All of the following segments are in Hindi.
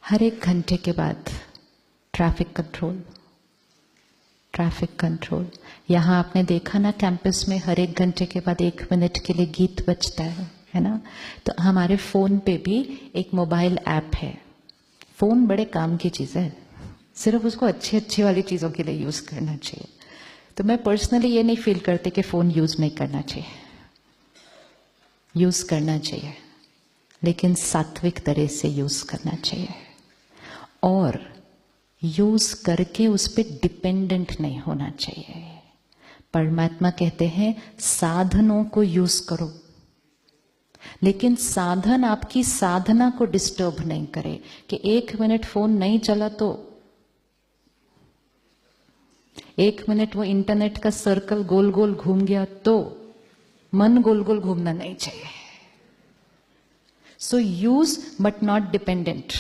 हर एक घंटे के बाद ट्रैफिक कंट्रोल। यहाँ आपने देखा ना कैंपस में हर एक घंटे के बाद 1 मिनट के लिए गीत बजता है ना। तो हमारे फ़ोन पे भी एक मोबाइल ऐप है। फ़ोन बड़े काम की चीज़ है, सिर्फ उसको अच्छी वाली चीज़ों के लिए यूज़ करना चाहिए। तो मैं पर्सनली ये नहीं फील करती कि फ़ोन यूज़ नहीं करना चाहिए, यूज़ करना चाहिए, लेकिन सात्विक तरह से यूज़ करना चाहिए और यूज़ करके उस पर डिपेंडेंट नहीं होना चाहिए। परमात्मा कहते हैं साधनों को यूज़ करो, लेकिन साधन आपकी साधना को डिस्टर्ब नहीं करे कि 1 मिनट फोन नहीं चला तो 1 मिनट वो इंटरनेट का सर्कल गोल गोल घूम गया तो मन गोल गोल घूमना नहीं चाहिए। सो यूज बट नॉट डिपेंडेंट,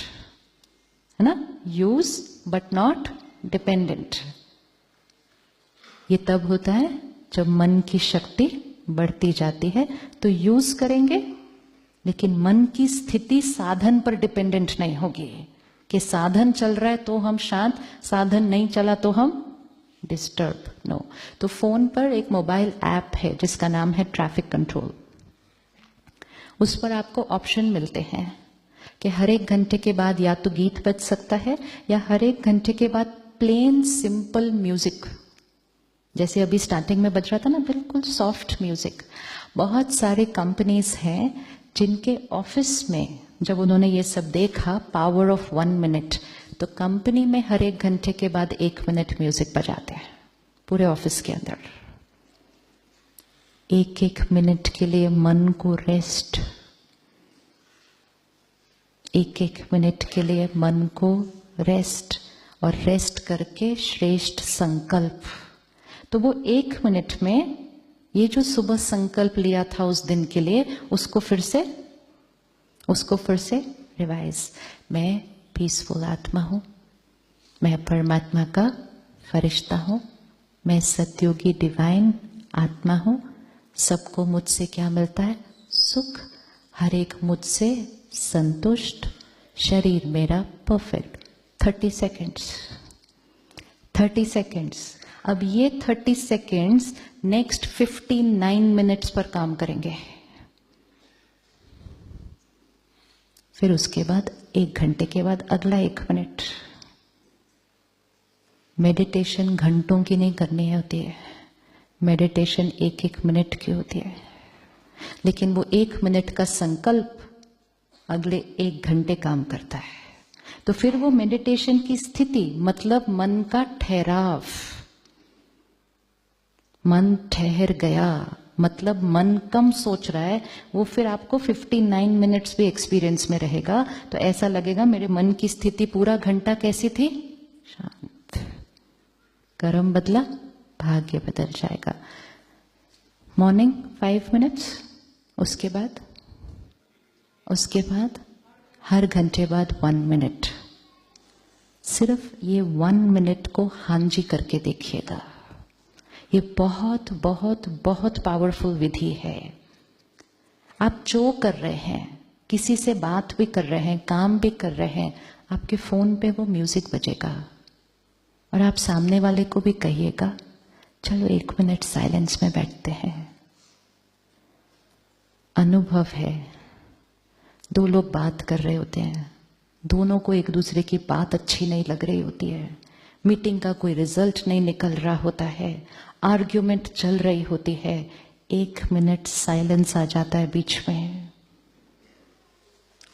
है ना। Use but not dependent. ये तब होता है जब मन की शक्ति बढ़ती जाती है। तो यूज करेंगे, लेकिन मन की स्थिति साधन पर डिपेंडेंट नहीं होगी कि साधन चल रहा है तो हम शांत, साधन नहीं चला तो हम डिस्टर्ब। नो। तो फोन पर एक मोबाइल ऐप है जिसका नाम है ट्रैफिक कंट्रोल। उस पर आपको ऑप्शन मिलते हैं कि हर एक घंटे के बाद या तो गीत बज सकता है या हर एक घंटे के बाद प्लेन सिंपल म्यूजिक, जैसे अभी स्टार्टिंग में बज रहा था ना, बिल्कुल सॉफ्ट म्यूजिक। बहुत सारे कंपनीज हैं जिनके ऑफिस में जब उन्होंने ये सब देखा पावर ऑफ 1 मिनट, तो कंपनी में हर एक घंटे के बाद 1 मिनट म्यूजिक बजाते हैं पूरे ऑफिस के अंदर। 1-1 मिनट के लिए मन को रेस्ट, 1-1 मिनट के लिए मन को रेस्ट, और रेस्ट करके श्रेष्ठ संकल्प। तो वो 1 मिनट में ये जो सुबह संकल्प लिया था उस दिन के लिए, उसको फिर से रिवाइज। मैं पीसफुल आत्मा हूं, मैं परमात्मा का फरिश्ता हूं, मैं सतयोगी डिवाइन आत्मा हूं। सबको मुझसे क्या मिलता है? सुख। हर एक मुझसे संतुष्ट, शरीर मेरा परफेक्ट। 30 सेकेंड्स। अब ये 30 सेकेंड्स नेक्स्ट 59 मिनट्स पर काम करेंगे। फिर उसके बाद 1 घंटे के बाद अगला 1 मिनट। मेडिटेशन घंटों की नहीं करनी होती है, मेडिटेशन 1-1 मिनट की होती है। लेकिन वो 1 मिनट का संकल्प अगले 1 घंटे काम करता है। तो फिर वो मेडिटेशन की स्थिति मतलब मन का ठहराव, मन ठहर गया मतलब मन कम सोच रहा है, वो फिर आपको 59 मिनट्स भी एक्सपीरियंस में रहेगा। तो ऐसा लगेगा मेरे मन की स्थिति पूरा घंटा कैसी थी? शांत। कर्म बदला, भाग्य बदल जाएगा। मॉर्निंग 5 मिनट्स, उसके बाद हर घंटे बाद 1 मिनट। सिर्फ ये 1 मिनट को हांजी करके देखिएगा। ये बहुत बहुत बहुत पावरफुल विधि है। आप जो कर रहे हैं, किसी से बात भी कर रहे हैं, काम भी कर रहे हैं, आपके फोन पे वो म्यूजिक बजेगा और आप सामने वाले को भी कहिएगा चलो 1 मिनट साइलेंस में बैठते हैं। अनुभव है, 2 लोग बात कर रहे होते हैं, दोनों को एक दूसरे की बात अच्छी नहीं लग रही होती है, मीटिंग का कोई रिजल्ट नहीं निकल रहा होता है, आर्ग्यूमेंट चल रही होती है, 1 मिनट साइलेंस आ जाता है बीच में।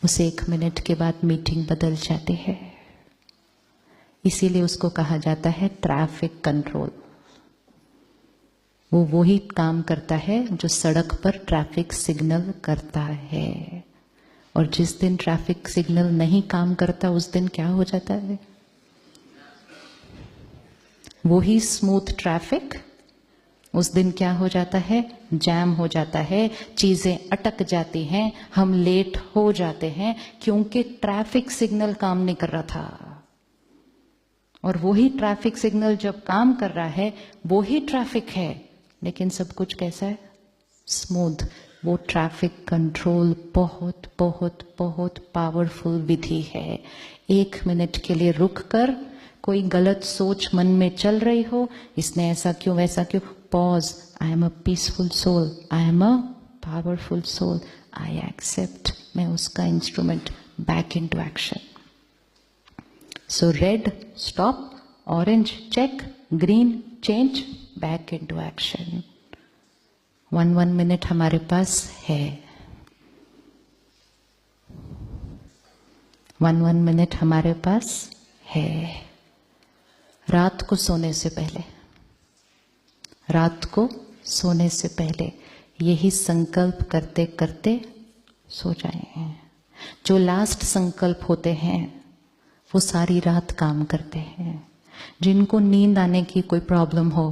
उस 1 मिनट के बाद मीटिंग बदल जाती है। इसीलिए उसको कहा जाता है ट्रैफिक कंट्रोल। वो वही काम करता है जो सड़क पर ट्रैफिक सिग्नल करता है। और जिस दिन ट्रैफिक सिग्नल नहीं काम करता उस दिन क्या हो जाता है? वही स्मूथ ट्रैफिक उस दिन क्या हो जाता है? जैम हो जाता है, चीजें अटक जाती हैं, हम लेट हो जाते हैं क्योंकि ट्रैफिक सिग्नल काम नहीं कर रहा था। और वही ट्रैफिक सिग्नल जब काम कर रहा है, वही ट्रैफिक है, लेकिन सब कुछ कैसा है? स्मूथ। वो ट्रैफिक कंट्रोल बहुत बहुत बहुत पावरफुल विधि है। 1 मिनट के लिए रुक कर, कोई गलत सोच मन में चल रही हो, इसने ऐसा क्यों वैसा क्यों, pause, I am a peaceful soul, I am a powerful soul, I accept, मैं उसका instrument, back into action. So red stop, orange check, green change, back into action. 1 minute हमारे पास है। 1 मिनट हमारे पास है। रात को सोने से पहले, रात को सोने से पहले यही संकल्प करते करते सो जाएं। जो लास्ट संकल्प होते हैं वो सारी रात काम करते हैं। जिनको नींद आने की कोई प्रॉब्लम हो,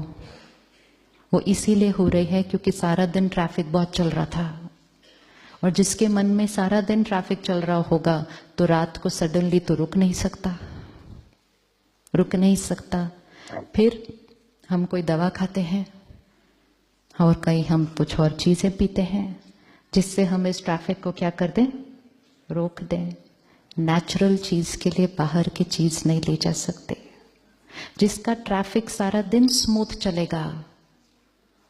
वो इसीलिए हो रही है क्योंकि सारा दिन ट्रैफिक बहुत चल रहा था। और जिसके मन में सारा दिन ट्रैफिक चल रहा होगा तो रात को सडनली तो रुक नहीं सकता, रुक नहीं सकता। फिर हम कोई दवा खाते हैं और कहीं हम कुछ और चीजें पीते हैं जिससे हम इस ट्रैफिक को क्या कर दें, रोक दें। नेचुरल चीज के लिए बाहर की चीज नहीं ले जा सकते। जिसका ट्रैफिक सारा दिन स्मूथ चलेगा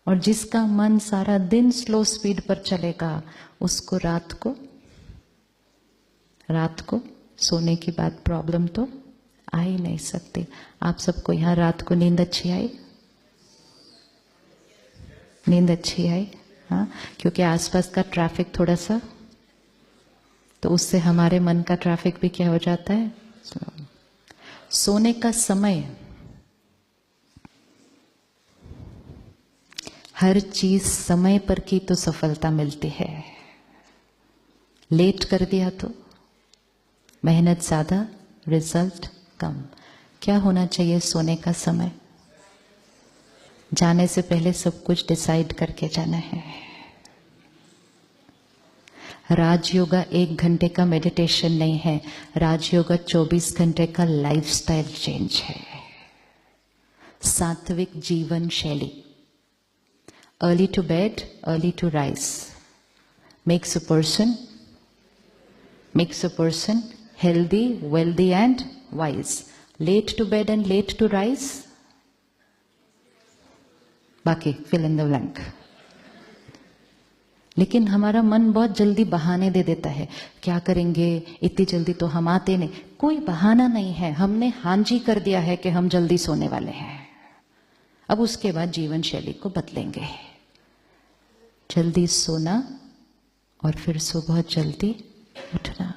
और जिसका मन सारा दिन स्लो स्पीड पर चलेगा, उसको रात को सोने की बाद प्रॉब्लम तो आ ही नहीं सकती। आप सबको यहाँ रात को नींद अच्छी आई? नींद अच्छी आई? हाँ, क्योंकि आसपास का ट्रैफिक थोड़ा सा, तो उससे हमारे मन का ट्रैफिक भी क्या हो जाता है, स्लो। सोने का समय, हर चीज समय पर की तो सफलता मिलती है। लेट कर दिया तो मेहनत ज्यादा, रिजल्ट कम। क्या होना चाहिए सोने का समय? जाने से पहले सब कुछ डिसाइड करके जाना है। राजयोगा 1 घंटे का मेडिटेशन नहीं है, राजयोगा 24 घंटे का लाइफस्टाइल चेंज है। सात्विक जीवन शैली। Early to bed, early to rise makes a person healthy, wealthy and wise. Late to bed and late to rise, बाकी fill in the blank. लेकिन हमारा मन बहुत जल्दी बहाने दे देता है, क्या करेंगे, इतनी जल्दी तो हम आते नहीं। कोई बहाना नहीं है, हमने हाँ जी कर दिया है कि हम जल्दी सोने वाले हैं। अब उसके बाद जीवन शैली को बदलेंगे। जल्दी सोना और फिर सुबह जल्दी उठना।